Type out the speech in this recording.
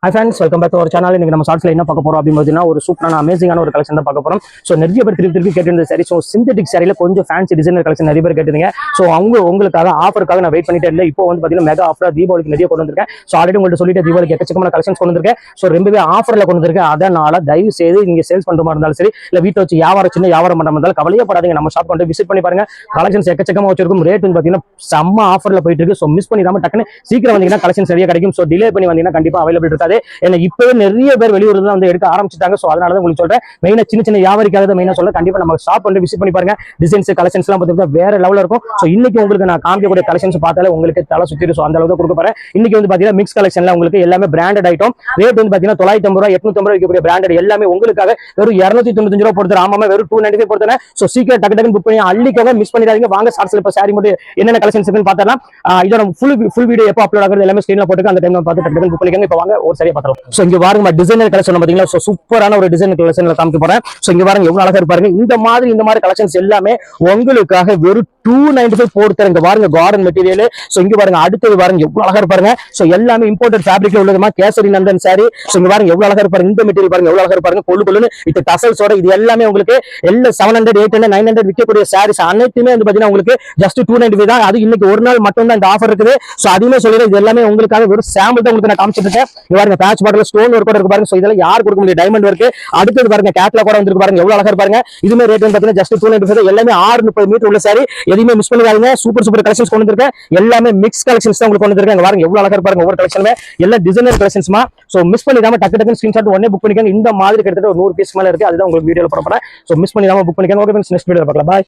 Hi friends, welcome back to our channel. இன்னைக்கு நம்ம ஷார்ட்ஸ்ல என்ன பார்க்க போறோம் அப்படின்னு பார்த்தீங்கன்னா ஒரு சூப்பரான அமேசிங்கான ஒரு கலெக்ஷன் தான் பார்க்க போறோம். ஸோ நிறைய பேர் திருப்பி கேட்டிருந்த சாரி. ஸோ சிந்தட்டிக் சாரியில கொஞ்சம் ஃபேன்சி டிசைனர் கலெக்ஷன் நிறைய பேர் கேட்டிருந்தீங்க. ஸோ உங்களுக்காக ஆஃபருக்காக நான் வெயிட் பண்ணிட்டே இருந்தேன். இப்போ வந்து பார்த்தீங்கன்னா மெகா ஆஃபர் தீபாவளிக்கு நிறைய கொண்டு வந்திருக்கேன். ஸோ ஆல்ரெடி உங்கள்கிட்ட சொல்லிட்டு தீபாவளிக்கு எக்கச்சக்கமான கலெக்ஷன்ஸ் கொண்டு வந்திருக்கேன். ஸோ ரொம்பவே ஆஃபர்ல கொண்டு வந்திருக்கேன். அதனால தயவு செய்து நீங்க சேல்ஸ் பண்ற மாதிரி இருந்தாலும் சரி, இல்லை வீட்டை வச்சு சின்ன வியாபாரம் பண்ண இருந்தாலும் கவலையே படாதீங்க. நம்ம ஷாப் வந்து விசிட் பண்ணி பாருங்க. கலெக்ஷன்ஸ் எக்கச்சக்கமா வச்சிருக்கும். ரேட் வந்து பார்த்தீங்கன்னா செம்ம ஆஃபர்ல போயிட்டு இருக்கு. ஸோ மிஸ் பண்ணிடாம டக்குன்னு சீக்கிரம் வந்தீங்கன்னா கலெக்ஷன்ஸ் நிறைய கிடைக்கும். ஸோ டிலே பண்ணி வந்தீங்கன்னா கண்டிப்பா அவைலபிள் இருக்காது. ஏன்னா இப்பவே நிறைய பேர் வெளியூர் தான் வந்து எடுக்க ஆரம்பிச்சிட்டாங்க. சோ அதனால தான் உங்களுக்கு சொல்றேன். மெயினா சின்ன வியாபாரிக்காக தான் மெயினா சொல்ல. கண்டிப்பா நம்ம ஷாப் வந்து விசிட் பண்ணி பாருங்க. டிசைன்ஸ் கலெக்ஷன்ஸ் எல்லாம் பார்த்தீங்கன்னா வேற லெவல்ல இருக்கும். சோ இன்னைக்கு உங்களுக்கு நான் காமிக்கக்கூடிய கலெக்ஷன்ஸ் பார்த்தாலே உங்களுக்கு தலை சுத்திரும். சோ அந்த அளவுக்கு கொடுக்க போறேன். இன்னைக்கு வந்து பாத்தீங்கன்னா மிக்ஸ் கலெக்ஷன்ல உங்களுக்கு எல்லாமே பிராண்டட் ஐட்டம். ரேட் வந்து பாத்தீங்கன்னா 950 ரூபாய் 850 ரூபாய் விற்கக்கூடிய பிராண்டட் எல்லாமே உங்களுக்காக வெறும் 295 ரூபாய் போடுறது. ஆமாமா வெறும் 295 போடுறேன். சோ சீக்கிரம் டக்கு புக் பண்ணி அள்ளிக்கோங்க. மிஸ் பண்ணிடாதீங்க. வாங்க ஷார்ட்ஸ்ல இப்ப சாரி மட்டும் என்னென்ன கலெக்ஷன்ஸ் இருக்குன்னு பார்த்தலாம். இதோட ஃபுல் வீடியோ எப்போ அப்லோட் ஆகுறது எல்லாமே ஸ்கிரீன்ல போட்டு அந்த டைம்ல பார்த்து டக்கு புக் பண்ணிக்கோங்க. இப்போ வாங்க ஒரு சரியா பார்த்தலாம். சோ இங்க பாருங்க டிசைனர் கலெக்ஷன் பாத்தீங்கன்னா சூப்பரான ஒரு டிசைன் கலெக்ஷன்ல காமிக்க போறேன். சோ இங்க பாருங்க எவ்வளவு அழகா இருப்பாருங்க. இந்த மாதிரி கலெக்ஷன்ஸ் எல்லாமே உங்களுக்காக வெறும் 295 போட்டு இங்க பாருங்க கார்டன் மெட்டீரியல். சோ இங்க பாருங்க அடுத்தது பாருங்க எவ்வளவு அழகா இருப்பாருங்க. சோ எல்லாமே இம்போர்ட்டட் ஃபேப்ரிக்ல உள்ளதுமா கேசரி நந்தன் சாரி. சோ இங்க பாருங்க எவ்வளவு அழகா இருப்பாருங்க. இந்த மெட்டீரியல் பாருங்க எவ்வளவு அழகா இருப்பாருங்க. கொள்ளுன்னு வித் டசல்ஸோட இது எல்லாமே உங்களுக்கு எல்லா 700 800 900 விற்கக்கூடிய சாரீஸ் அனைத்துமே வந்து பாத்தீங்கன்னா உங்களுக்கு ஜஸ்ட் 295 தான். அது இன்னைக்கு ஒரு நாள் மட்டும் தான் இந்த ஆஃபர் இருக்குது. சோ அதுமே சொல்லிடுறேன். இது எல்லாமே உங்களுக்காக வெறும் சாம்பிள் தான் உங்களுக்கு நான் காமிச்சிட்டு இருக்கேன். இங்க பாருங்க பேட்ச் பாட்டில் ஸ்டோன் ஒர்க் இருக்கு பாருங்க. சோ இதெல்லாம் யார் கொடுக்க முடியும் டைமண்ட் ஒர்க். அடுத்தது பாருங்க கேட்லாக் கூட வந்து பாருங்க எவ்வளவு அழகா பாருங்க. இதுமே ரேட் வந்து பாத்தீங்கன்னா ஜஸ்ட் 295. எல்லாமே 630 மீட்டர் உள்ள சாரி. எதுவுமே மிஸ் பண்ணிடாதீங்க. சூப்பர் கலெக்ஷன்ஸ் கொண்டு வந்திருக்கேன். எல்லாமே மிக்ஸ் கலெக்ஷன்ஸ் தான் உங்களுக்கு கொண்டு வந்திருக்கேன். பாருங்க எவ்வளவு அழகா பாருங்க. ஒவ்வொரு கலெக்ஷனுமே எல்லாம் டிசைனர் கலெக்ஷன்ஸ்மா. சோ மிஸ் பண்ணிடாம டக்கு ஸ்கிரீன்ஷாட் உடனே புக் பண்ணிக்கோங்க. இந்த மாதிரி கிட்டத்தட்ட ஒரு 100 பீஸ் மேல இருக்கு. அதுதான் உங்களுக்கு வீடியோல போறேன். சோ மிஸ் பண்ணிடாம புக் பண்ணிக்கோங்க. ஓகே ஃப்ரெண்ட்ஸ், நெக்ஸ்ட் வீடியோல பார்க்கலாம். பாய்.